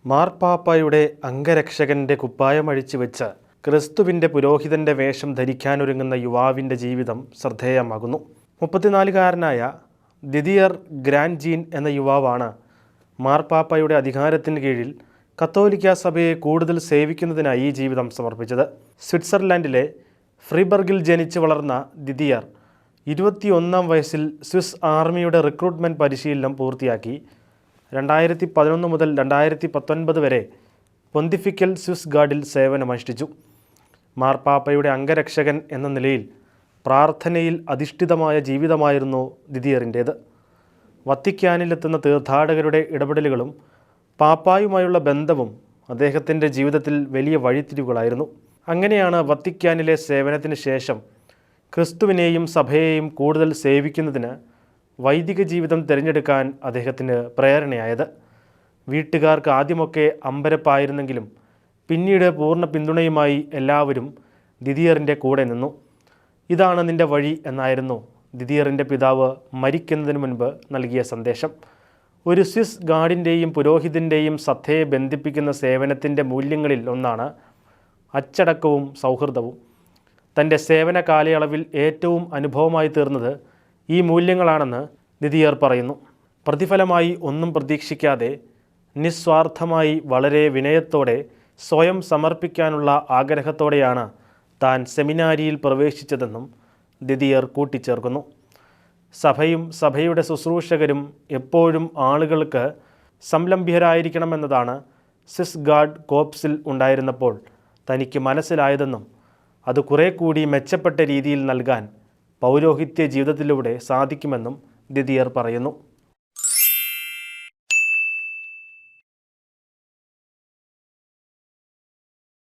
മാർപ്പാപ്പായുടെ അംഗരക്ഷകൻ്റെ കുപ്പായമഴിച്ചു വെച്ച് ക്രിസ്തുവിൻ്റെ പുരോഹിതൻ്റെ വേഷം ധരിക്കാനൊരുങ്ങുന്ന യുവാവിൻ്റെ ജീവിതം ശ്രദ്ധേയമാകുന്നു. 34കാരനായ ദിദിയർ ഗ്രാൻജീൻ എന്ന യുവാവാണ് മാർപ്പാപ്പായുടെ അധികാരത്തിന് കീഴിൽ കത്തോലിക്ക സഭയെ കൂടുതൽ സേവിക്കുന്നതിനായി ഈ ജീവിതം സമർപ്പിച്ചത്. സ്വിറ്റ്സർലൻഡിലെ ഫ്രീബർഗിൽ ജനിച്ചു വളർന്ന ദിദിയർ 21-ാം വയസ്സിൽ സ്വിസ് ആർമിയുടെ റിക്രൂട്ട്മെൻറ്റ് പരിശീലനം പൂർത്തിയാക്കി. 2011 മുതൽ 2019 വരെ പൊന്തിഫിക്കൽ സ്വിസ് ഗാർഡിൽ സേവനമനുഷ്ഠിച്ചു. മാർപ്പാപ്പയുടെ അംഗരക്ഷകൻ എന്ന നിലയിൽ പ്രാർത്ഥനയിൽ അധിഷ്ഠിതമായ ജീവിതമായിരുന്നു ദിദിയറിൻ്റേത്. വത്തിക്കാനിലെത്തുന്ന തീർത്ഥാടകരുടെ ഇടപെടലുകളും പാപ്പായുമായുള്ള ബന്ധവും അദ്ദേഹത്തിൻ്റെ ജീവിതത്തിൽ വലിയ വഴിത്തിരിവുകളായിരുന്നു. അങ്ങനെയാണ് വത്തിക്കാനിലെ സേവനത്തിന് ശേഷം ക്രിസ്തുവിനെയും സഭയെയും കൂടുതൽ സേവിക്കുന്നതിന് വൈദിക ജീവിതം തിരഞ്ഞെടുക്കാൻ അദ്ദേഹത്തിന് പ്രേരണയായത്. വീട്ടുകാർക്ക് ആദ്യമൊക്കെ അമ്പരപ്പായിരുന്നെങ്കിലും പിന്നീട് പൂർണ്ണ പിന്തുണയുമായി എല്ലാവരും ദിദിയറിൻ്റെ കൂടെ നിന്നു. ഇതാണ് നിൻ്റെ വഴി എന്നായിരുന്നു ദിദിയറിൻ്റെ പിതാവ് മരിക്കുന്നതിന് മുൻപ് നൽകിയ സന്ദേശം. ഒരു സ്വിസ് ഗാർഡിൻ്റെയും പുരോഹിതൻ്റെയും സഭയെ ബന്ധിപ്പിക്കുന്ന സേവനത്തിൻ്റെ മൂല്യങ്ങളിൽ ഒന്നാണ് അച്ചടക്കവും സൗഹൃദവും. തൻ്റെ സേവന കാലയളവിൽ ഏറ്റവും അനുഭവമായി തീർന്നത് ഈ മൂല്യങ്ങളാണെന്ന് ദിദിയർ പറയുന്നു. പ്രതിഫലമായി ഒന്നും പ്രതീക്ഷിക്കാതെ നിസ്വാർത്ഥമായി വളരെ വിനയത്തോടെ സ്വയം സമർപ്പിക്കാനുള്ള ആഗ്രഹത്തോടെയാണ് താൻ സെമിനാരിയിൽ പ്രവേശിച്ചതെന്നും ദിദിയർ കൂട്ടിച്ചേർക്കുന്നു. സഭയും സഭയുടെ ശുശ്രൂഷകരും എപ്പോഴും ആളുകൾക്ക് സംലംഭ്യരായിരിക്കണമെന്നതാണ് സ്വിസ് ഗാർഡ് കോപ്സിൽ ഉണ്ടായിരുന്നപ്പോൾ തനിക്ക് മനസ്സിലായതെന്നും അത് കുറേ കൂടി മെച്ചപ്പെട്ട രീതിയിൽ നൽകാൻ പൗരോഹിത്യ ജീവിതത്തിലൂടെ സാധിക്കുമെന്നും ദിദിയർ പറയുന്നു.